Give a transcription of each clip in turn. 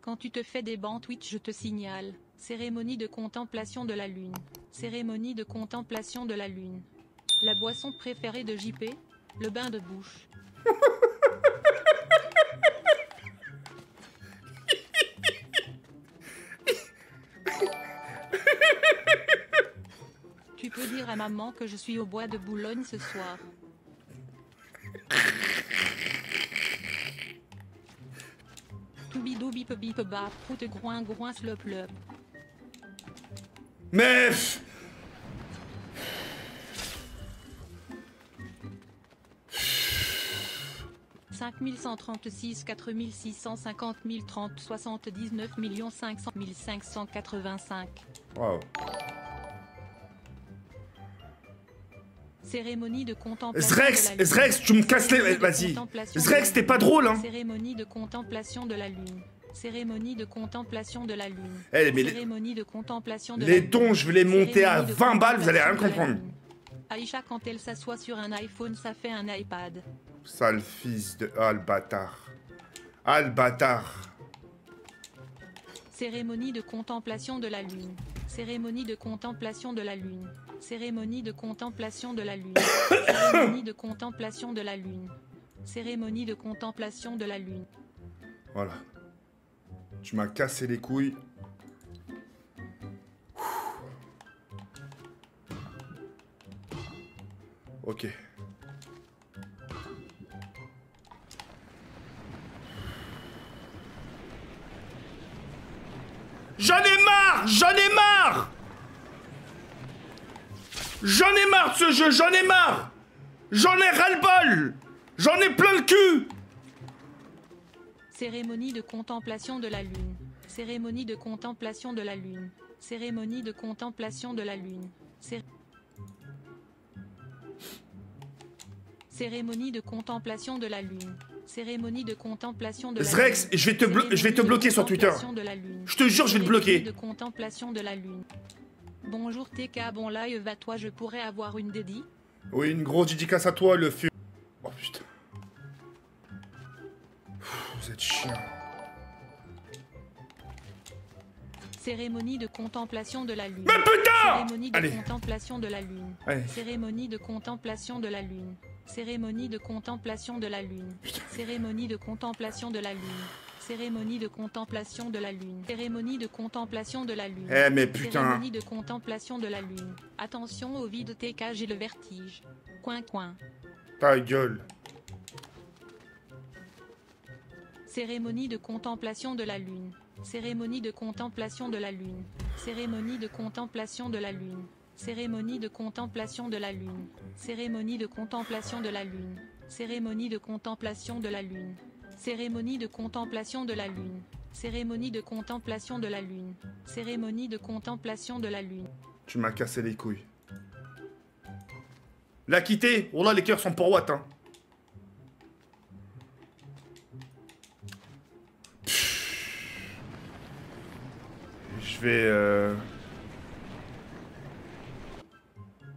Quand tu te fais des bans Twitch, je te signale. Cérémonie de contemplation de la lune. Cérémonie de contemplation de la lune. La boisson préférée de JP, le bain de bouche. Tu peux dire à maman que je suis au bois de Boulogne ce soir. Toubidoubi bip bap, prout groin groin slop lop. Mais... 5136 4650 1030 79 500 585. Waouh. Cérémonie de contemplation. Zrex, tu me casses les... Vas-y. Zrex, t'es pas drôle, hein. Cérémonie de contemplation de la lune. Cérémonie de contemplation de la lune. Eh, mais Cérémonie de contemplation de les la lune. dons, je vais les monter à 20 balles, vous allez rien comprendre. Aïcha, quand elle s'assoit sur un iPhone, ça fait un iPad. Sale fils de... Ah, le bâtard. Ah, le bâtard. Cérémonie de contemplation de la lune. Cérémonie de contemplation de la lune. Cérémonie de contemplation de la lune. Cérémonie de contemplation de la lune. Cérémonie de contemplation de la lune. Voilà. Tu m'as cassé les couilles. Ok. J'en ai marre! J'en ai marre! J'en ai marre de ce jeu, j'en ai marre! J'en ai ras-le-bol! J'en ai plein le cul! Cérémonie de contemplation de la lune. Cérémonie de contemplation de la lune. Cérémonie de contemplation de la lune. Cérémonie de contemplation de la lune. Cérémonie de contemplation de la lune. Zrex, je vais te bloquer sur Twitter. Je te jure, je vais te bloquer. De contemplation de la lune. Bonjour TK, bon live à toi, je pourrais avoir une dédie? Oui, une grosse dédicace à toi, le fût. Oh putain. Vous êtes chiant. Cérémonie de contemplation de la lune. Mais putain! Cérémonie de contemplation de la lune. Allez. Cérémonie de contemplation de la lune. Cérémonie de contemplation de la lune. Cérémonie de contemplation de la lune. Cérémonie de contemplation de la lune. Cérémonie de contemplation de la lune. Eh mais putain. Cérémonie de contemplation de la lune. Attention au vide TK, j'ai le vertige. Coin coin. Ta gueule. Cérémonie de contemplation de la lune. Cérémonie de contemplation de la lune. Cérémonie de contemplation de la lune. Cérémonie de contemplation de la lune. Cérémonie de contemplation de la lune. Cérémonie de contemplation de la lune. Cérémonie de contemplation de la lune. Cérémonie de contemplation de la lune. Cérémonie de contemplation de la lune. Tu m'as cassé les couilles. La quitter. Oh là, les cœurs sont pour Watt, hein. Je vais...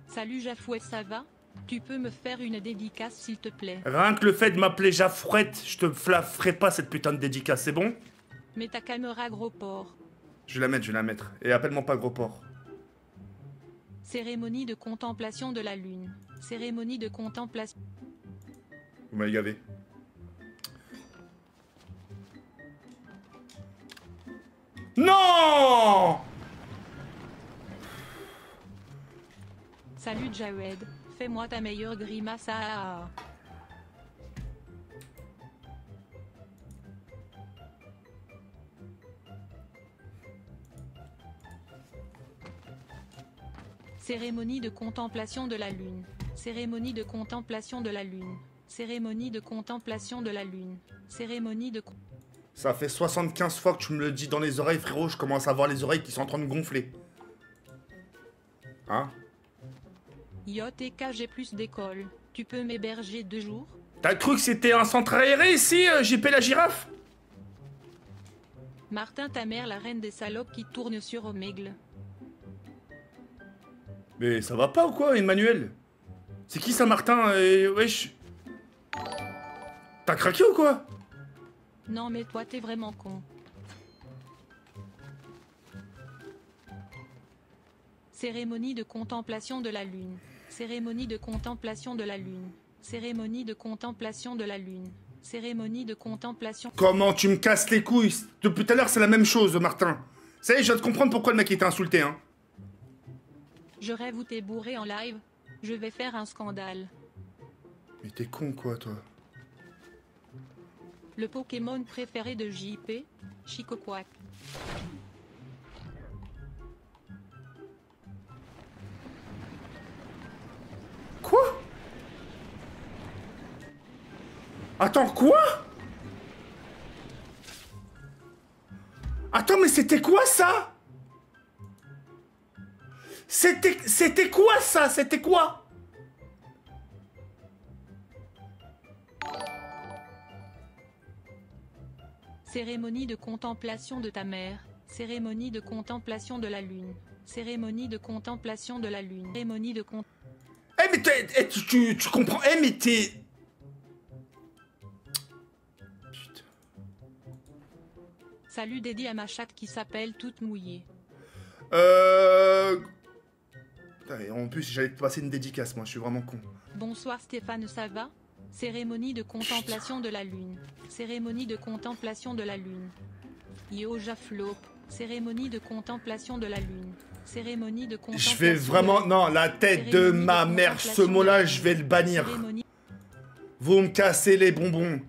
Salut Jafouet, ça va? Tu peux me faire une dédicace s'il te plaît? Rien que le fait de m'appeler Jafouette, je te la ferai pas cette putain de dédicace, c'est bon? Mets ta caméra gros porc. Je vais la mettre. Et appelle-moi pas gros porc. Cérémonie de contemplation de la lune. Cérémonie de contemplation. Vous m'avez gavé. Non! Salut Jawed, fais-moi ta meilleure grimace à... Cérémonie de contemplation de la lune. Cérémonie de contemplation de la lune. Cérémonie de contemplation de la lune. Cérémonie de... Ça fait 75 fois que tu me le dis dans les oreilles, frérot, je commence à avoir les oreilles qui sont en train de gonfler. Hein? Yo TK, j'ai plus d'école. Tu peux m'héberger 2 jours? T'as cru que c'était un centre aéré ici, JP la girafe? Martin, ta mère, la reine des salopes qui tourne sur Omegle. Mais ça va pas ou quoi, Emmanuel? C'est qui ça, Martin? Wesh. T'as craqué ou quoi? Non mais toi t'es vraiment con. Cérémonie de contemplation de la lune. Cérémonie de contemplation de la lune. Cérémonie de contemplation de la lune. Cérémonie de contemplation. Comment tu me casses les couilles? Depuis tout à l'heure, c'est la même chose, Martin. Ça y est, je viens de comprendre pourquoi le mec était insulté, hein. Je rêve où t'es bourré en live. Je vais faire un scandale. Mais t'es con, quoi, toi? Le Pokémon préféré de JP, Chicoquac. Quoi? Attends, quoi? Attends, mais c'était quoi ça? C'était quoi ça? C'était quoi? Cérémonie de contemplation de ta mère. Cérémonie de contemplation de la lune. Cérémonie de contemplation de la lune. Cérémonie de Eh mais tu comprends? Eh mais t'es... Putain. Salut dédié à ma chatte qui s'appelle Toute Mouillée. Putain, en plus, j'allais te passer une dédicace, moi, je suis vraiment con. Bonsoir Stéphane, ça va? Cérémonie de contemplation de la lune. Cérémonie de contemplation de la lune. Yo Jaflop. Cérémonie de contemplation de la lune. Cérémonie de contemplation. Je vais vraiment... Non, la tête de ma mère, ce mot-là, je vais le bannir. Cérémonie... Vous me cassez les bonbons.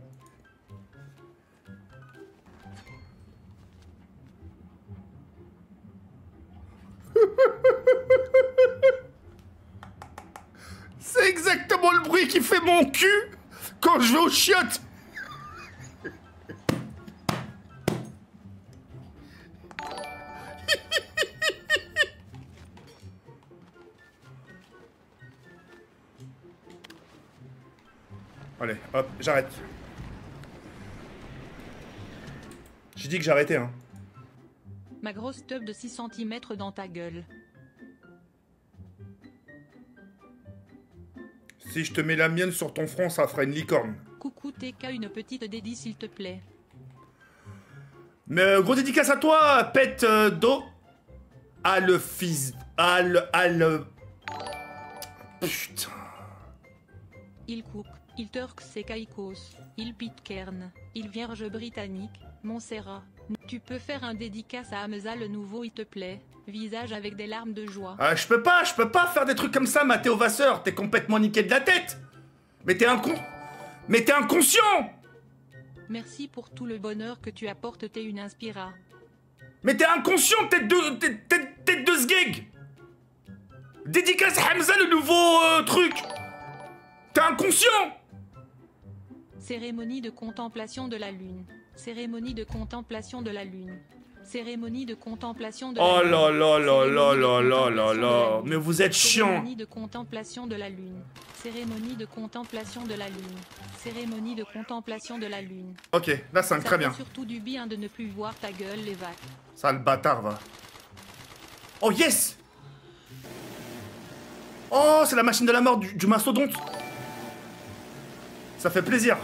C'est exactement le bruit qui fait mon cul quand je vais aux chiottes. Allez, hop, j'arrête. J'ai dit que j'arrêtais, hein. Ma grosse teub de 6 cm dans ta gueule. Si je te mets la mienne sur ton front, ça fera une licorne. Coucou TK, une petite dédie s'il te plaît. Mais gros dédicace à toi, pète d'eau. Ah le fils... Ah le... Putain... Il cook, il turk c'est Kaikos, il pitcairn, il vierge britannique, Montserrat. Tu peux faire un dédicace à Hamza le nouveau il te plaît, visage avec des larmes de joie. Ah je peux pas faire des trucs comme ça, Mathéo Vasseur, t'es complètement niqué de la tête. Mais t'es inconscient. Merci pour tout le bonheur que tu apportes, t'es une inspira. Mais t'es inconscient, tête de sgeg. Dédicace à Hamza le nouveau truc. T'es inconscient. Cérémonie de contemplation de la lune. Cérémonie de contemplation de la lune. Cérémonie de contemplation de la Oh lune. là là là là là là là Cérémonie de là. contemplation de la Mais vous êtes lune. chiant. Cérémonie de contemplation de la lune. Cérémonie de contemplation de la lune. Cérémonie de contemplation de la lune. Ok, la 5, Ça très fait bien. surtout du bien de ne plus voir ta gueule, les vaches. Sale bâtard, va. Oh yes. Oh, c'est la machine de la mort du mastodonte. Ça fait plaisir.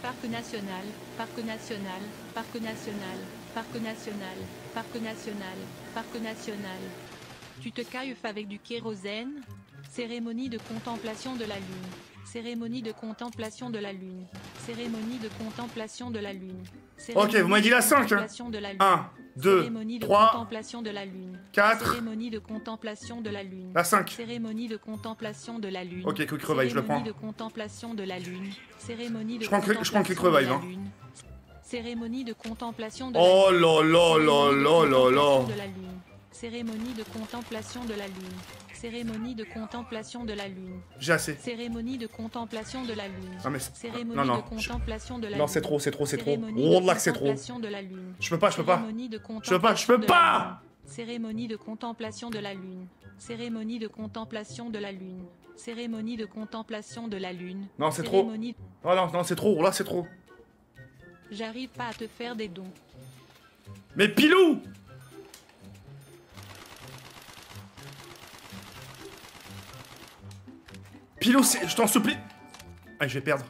Parc national, parc national, parc national, parc national, parc national, parc national. Tu te cailles avec du kérosène? Cérémonie de contemplation de la lune. Cérémonie de contemplation de la lune. Cérémonie de contemplation de la lune. Ok, vous m'avez dit la 5, hein. 1, 2, Cérémonie de 3, contemplation de la lune. 4. Cérémonie de contemplation de la lune. La 5. Cérémonie de contemplation de la lune. Ok, quick revive, je le prends. Cérémonie de contemplation de la lune. Cérémonie de Je prends quick contemplation revive, de la hein. lune. Cérémonie de contemplation de Oh la lune. là là là là là là. De la lune. Cérémonie de contemplation de la lune. Cérémonie de contemplation de la lune. J'ai assez. Cérémonie de contemplation de la lune. Non mais... Cérémonie Non, non. de contemplation de la lune. Non, c'est trop, c'est trop, c'est trop. Cérémonie Oh de là que c'est trop. contemplation de la lune. Je peux pas. Cérémonie de Je peux pas, contemplation de la pas. lune. Cérémonie de contemplation de la lune. Cérémonie de contemplation de la lune. Cérémonie de contemplation de la lune. Non, c'est trop. Cérémonie- Oh non, non, c'est trop. Là, c'est trop. J'arrive pas à te faire des dons. Mais Pilou! Pilou, je t'en supplie. Ah, je vais perdre.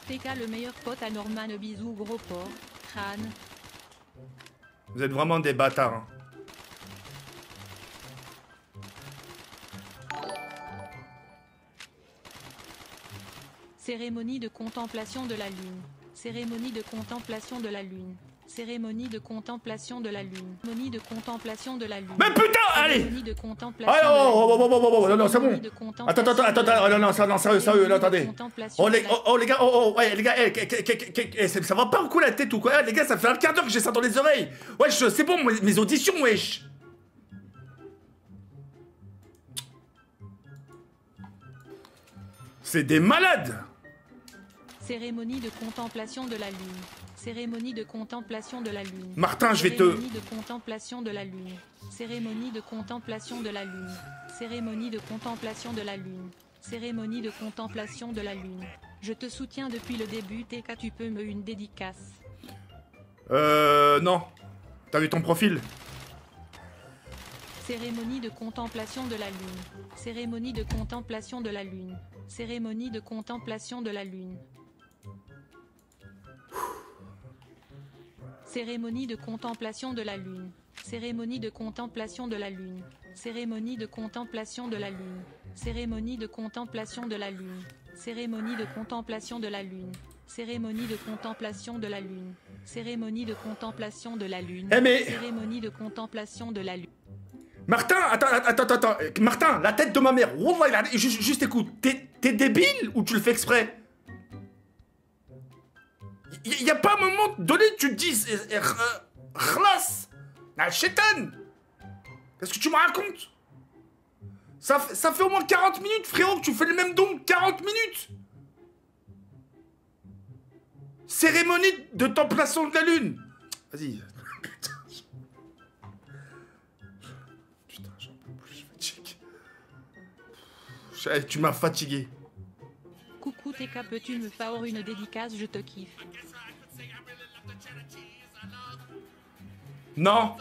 TK le meilleur pote à Norman, bisous gros porc. Crâne. Vous êtes vraiment des bâtards. Hein. Cérémonie de contemplation de la lune. Cérémonie de contemplation de la lune. Cérémonie de contemplation de la lune. Cérémonie de contemplation de la lune. Mais putain, allez! Cérémonie de contemplation Ah de la lune. non, non, c'est bon. Attends, non, non, sérieux, là, attendez. Oh les gars, ouais, les gars, ça va pas un coup la tête ou quoi? Les gars, ça fait un quart d'heure que j'ai ça dans les oreilles. Wesh, c'est bon, mes auditions, wesh. C'est des malades. Cérémonie de contemplation de la lune. Cérémonie de contemplation de la lune. Martin, je vais te... Cérémonie de contemplation de la lune. Cérémonie de contemplation de la lune. Cérémonie de contemplation de la lune. Cérémonie de contemplation de la lune. Je te soutiens depuis le début, TK, tu peux me une dédicace. Non. T'as vu ton profil? Cérémonie de contemplation de la lune. Cérémonie de contemplation de la lune. Cérémonie de contemplation de la lune. Cérémonie de contemplation de la lune. Cérémonie de contemplation de la lune. Cérémonie de contemplation de la lune. Cérémonie de contemplation de la lune. Cérémonie de contemplation de la lune. Cérémonie de contemplation de la lune. Cérémonie de contemplation de la lune. Eh mais... Cérémonie de contemplation de la lune. Martin, attends. Martin, la tête de ma mère. Wallah, juste écoute. T'es débile ou tu le fais exprès? Y a pas un moment donné tu te dis... Khlas. Chétan. Qu'est-ce que tu me racontes? Ça fait au moins 40 minutes, frérot, que tu fais le même don. 40 minutes. Cérémonie de templation de la lune. Vas-y. Putain, j'en peux plus, je suis fatigué. Tu m'as fatigué. Coucou TK, peux-tu me faire une dédicace, je te kiffe. Non.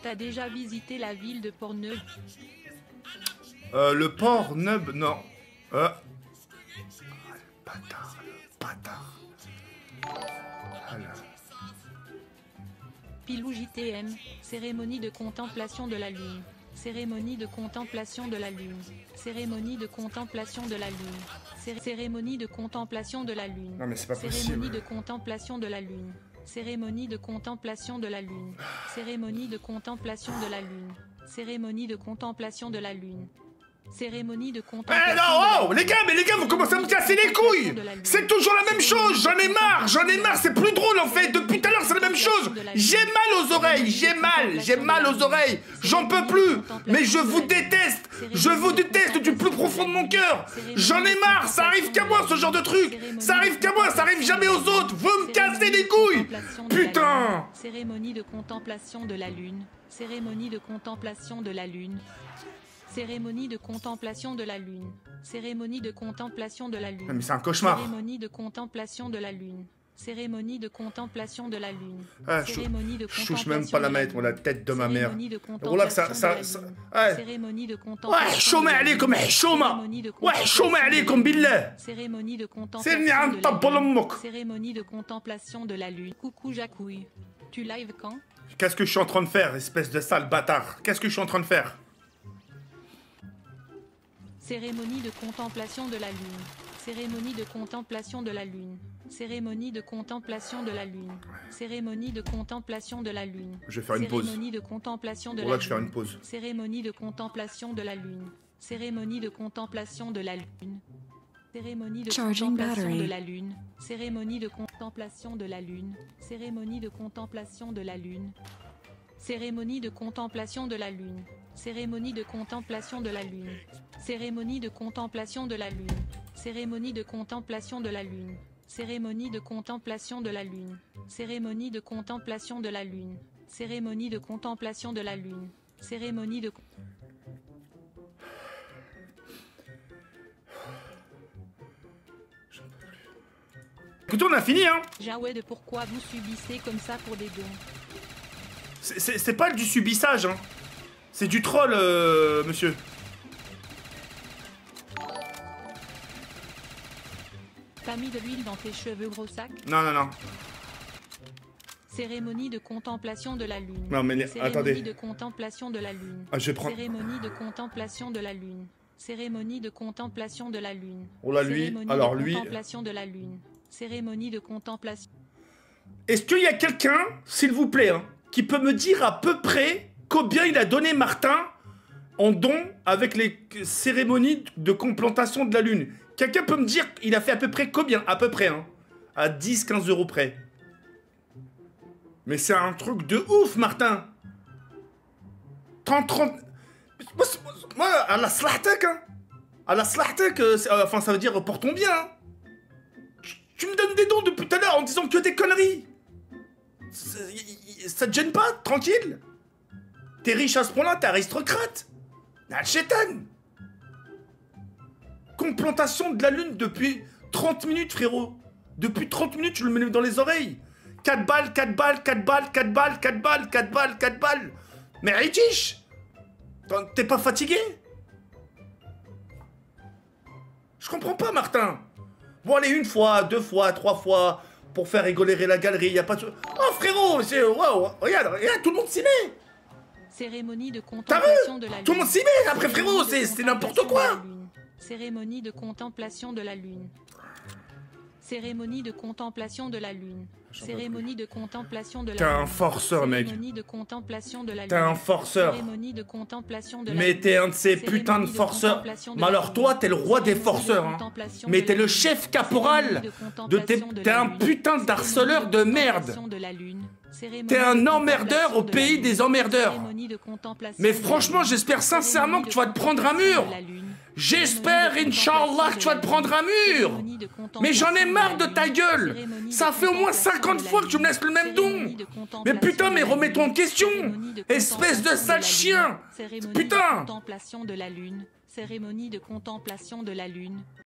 T'as déjà visité la ville de Portneuf? Le Portneuf, non. Le bâtard. Pilou JTM, cérémonie de contemplation de la lune. Cérémonie de contemplation de la lune. Cérémonie de contemplation de la lune. Cérémonie de contemplation de la lune. Non mais c'est pas Cérémonie possible. de contemplation de la lune. Cérémonie de contemplation de la lune. Cérémonie de contemplation de la lune. Cérémonie de contemplation de la lune. Cérémonie de contemplation. Eh non, oh, les gars, vous commencez à me casser les couilles. C'est toujours la même chose, j'en ai marre, c'est plus drôle en fait, depuis tout à l'heure c'est la même chose. J'ai mal aux oreilles, j'ai mal aux oreilles, j'en peux plus, mais je vous déteste du plus profond de mon cœur. J'en ai marre, ça arrive qu'à moi ce genre de truc, ça arrive qu'à moi, ça arrive jamais aux autres, vous me cassez les couilles. Putain. Cérémonie de contemplation de la lune. Cérémonie de contemplation de la lune. Cérémonie de contemplation de la lune. Cérémonie de contemplation de la lune. Mais c'est un cauchemar. Cérémonie de contemplation de la lune. Cérémonie de contemplation de la lune. Ah, Cérémonie de je touche même pas la mettre, la tête de ma mère. Cérémonie de Voilà que ça ouais. Cérémonie de contemplation. Ouais, chômé عليكم حشومة. Ouais, chômé عليكم بالله. Cérémonie de سيرني عن طب امك. Cérémonie de contemplation de la lune. Coucou Jacouille. Tu live quand? Qu'est-ce que je suis en train de faire, espèce de sale bâtard? Qu'est-ce que je suis en train de faire? Cérémonie de contemplation de la lune. Cérémonie de contemplation de la lune. Cérémonie de contemplation de la lune. Cérémonie de contemplation de la lune. Je vais faire une pause. Cérémonie de contemplation de la Voilà lune. que je vais faire une pause. Cérémonie de contemplation de la lune. Cérémonie de contemplation de la lune. Cérémonie de contemplation de la lune. Cérémonie de contemplation de la lune. Cérémonie de contemplation de la lune. Cérémonie de contemplation de la lune. Cérémonie de contemplation de la lune. Cérémonie de contemplation de la lune. Cérémonie de contemplation de la lune. Cérémonie de contemplation de la lune. Cérémonie de contemplation de la lune. Cérémonie de contemplation de la lune. Cérémonie de... Écoutez, on a fini, hein. Jawed, pourquoi vous subissez comme ça pour des dons? C'est pas du subissage, hein. C'est du troll, monsieur. T'as mis de l'huile dans tes cheveux, gros sac? Non. Cérémonie de contemplation de la lune. Non, mais attendez. Cérémonie de contemplation de la lune. Ah, je vais prendre... Cérémonie de contemplation de la lune. Cérémonie de contemplation de la lune. Oh là, lui. Cérémonie Alors, de lui... contemplation de la lune. Cérémonie de contemplation. Est-ce qu'il y a quelqu'un, s'il vous plaît, hein, qui peut me dire à peu près combien il a donné Martin en don avec les cérémonies de complantation de la lune? Quelqu'un peut me dire il a fait à peu près combien? À peu près, hein. À 10-15 euros près. Mais c'est un truc de ouf, Martin. 30... Moi, à la slahtek, hein. À la slahtek, enfin, ça veut dire pour ton bien, hein. Tu me donnes des dons depuis tout à l'heure en disant que des conneries. Ça te gêne pas? Tranquille. T'es riche à ce point-là, t'es aristocrate. Chétan. Complantation de la lune depuis 30 minutes, frérot. Depuis 30 minutes, tu le mets dans les oreilles. 4 balles, 4 balles, 4 balles, 4 balles, 4 balles, 4 balles, 4 balles. Mais Ritish, t'es pas fatigué? Je comprends pas, Martin. Bon, allez, 1 fois, 2 fois, 3 fois, pour faire rigoler la galerie, y a pas de... Oh, frérot, c'est... Wow, regarde, tout le monde s'y met. Cérémonie de T'as vu? contemplation de la lune. Tout le monde s'y met, après, frérot, c'est n'importe quoi. Cérémonie de contemplation de la lune. Cérémonie de contemplation de la lune. Cérémonie de contemplation de la lune. T'es un forceur, mec. Cérémonie de contemplation de la lune. T'es un forceur. Cérémonie de contemplation de la lune. Mais t'es un de ces putains de forceurs. Mais alors toi, t'es le roi des forceurs, hein. Mais t'es le chef caporal de tes... T'es un putain d'harceleur de merde. T'es un emmerdeur au pays des emmerdeurs. Mais franchement, j'espère sincèrement que tu vas te prendre un mur. J'espère, Inch'Allah, que tu vas te prendre un mur. Mais j'en ai marre de ta gueule. Ça fait au moins 50 fois que tu me laisses le même don. Mais putain, mais remets-toi en question. Espèce de sale chien. Putain. Cérémonie de contemplation de la lune.